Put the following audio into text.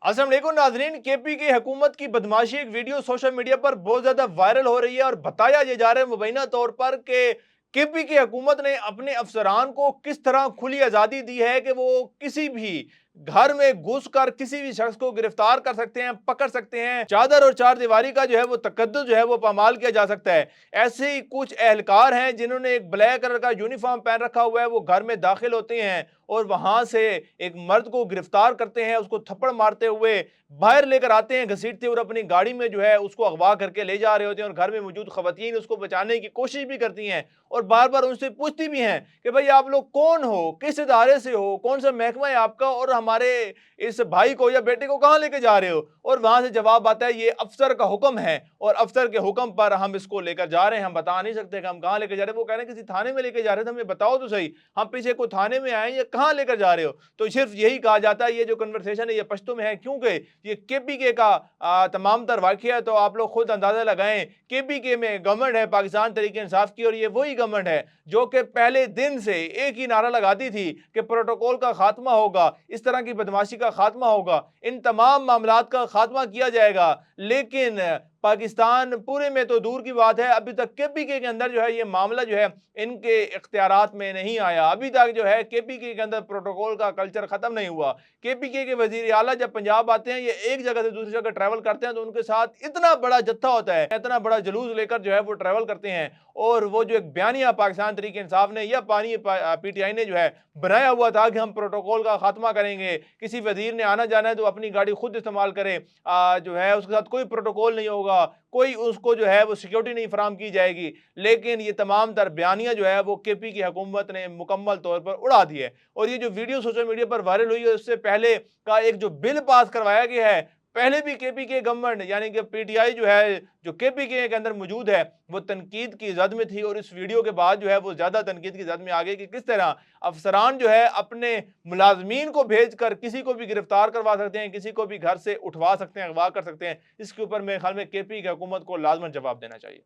अस्सलाम वालेकुम नाज़रीन। केपी की हुकूमत की बदमाशी एक वीडियो सोशल मीडिया पर बहुत ज्यादा वायरल हो रही है और बताया ये जा रहा है मुबैना तौर पर कि केपी की हुकूमत ने अपने अफसरान को किस तरह खुली आजादी दी है कि वो किसी भी घर में घुसकर किसी भी शख्स को गिरफ्तार कर सकते हैं, पकड़ सकते हैं। चादर और चार दीवारी का जो है वो तकद्दुस जो है वो पामाल किया जा सकता है। ऐसे ही कुछ एहलकार हैं जिन्होंने एक ब्लैक कलर का यूनिफॉर्म पहन रखा हुआ है, वो घर में दाखिल होते हैं और वहां से एक मर्द को गिरफ्तार करते हैं, उसको थप्पड़ मारते हुए बाहर लेकर आते हैं घसीटते, और अपनी गाड़ी में जो है उसको अगवा करके ले जा रहे होते हैं और घर में मौजूद खवातीन उसको बचाने की कोशिश भी करती हैं और बार बार उनसे पूछती भी हैं कि भाई आप लोग कौन हो, किस इदारे से हो, कौन सा महकमा है आपका, और हमारे इस भाई को या बेटे को कहाँ लेके जा रहे हो। और वहां से जवाब आता है ये अफसर का हुक्म है और अफसर के हुक्म पर हम इसको लेकर जा रहे हैं, हम बता नहीं सकते कि हम कहाँ लेकर जा रहे हैं। वो कह रहे हैं किसी थाने में लेके जा रहे थे, हमें बताओ तो सही, हम पीछे को थाने में आए या कहाँ लेकर जा रहे हो। तो सिर्फ यही कहा जाता है ये जो कन्वर्सेशन है ये पश्तो में है, क्योंकि ये केपीके का तमाम तर वाकया है। तो आप लोग खुद अंदाजा लगाएं, केपीके में गवर्नमेंट है पाकिस्तान तरीके इंसाफ की, और ये वही गवर्नमेंट है जो कि पहले दिन से एक ही नारा लगाती थी कि प्रोटोकॉल का खात्मा होगा, इस तरह की बदमाशी का खात्मा होगा, इन तमाम मामलात का खात्मा किया जाएगा। लेकिन पाकिस्तान पूरे में तो दूर की बात है, अभी तक केपीके के अंदर जो है ये मामला जो है इनके इख्तियारात में नहीं आया। अभी तक जो है केपीके के अंदर प्रोटोकॉल का कल्चर खत्म नहीं हुआ। केपीके के वजीर आला जब पंजाब आते हैं, ये एक जगह से दूसरी जगह ट्रैवल करते हैं तो उनके साथ इतना बड़ा जत्था होता है, इतना बड़ा जुलूस लेकर जो है वो ट्रैवल करते हैं। और वो जो एक बयानिया पाकिस्तान तरीके इंसाफ ने या पीटीआई ने जो है बनाया हुआ था कि हम प्रोटोकॉल का खात्मा करेंगे, किसी वजीर ने आना जाना है तो अपनी गाड़ी खुद इस्तेमाल करे, जो है उसके साथ कोई प्रोटोकॉल नहीं होगा, कोई उसको जो है वो सिक्योरिटी नहीं फराम की जाएगी। लेकिन ये तमाम तर बयानियां जो है वो केपी की हुकूमत ने मुकम्मल तौर पर उड़ा दी है। और ये जो वीडियो सोशल मीडिया पर वायरल हुई है उससे पहले का एक जो बिल पास करवाया गया है, पहले भी केपीके गवर्नमेंट यानी कि पीटीआई जो है जो केपीके के अंदर मौजूद है वो तनकीद की जद में थी, और इस वीडियो के बाद जो है वो ज्यादा तनकीद की जद में आ गई कि किस तरह अफसरान जो है अपने मुलाजमीन को भेजकर किसी को भी गिरफ्तार करवा सकते हैं, किसी को भी घर से उठवा सकते हैं, अगवा कर सकते हैं। इसके ऊपर मेरे ख्याल में केपी की हुकूमत को लाजमन जवाब देना चाहिए।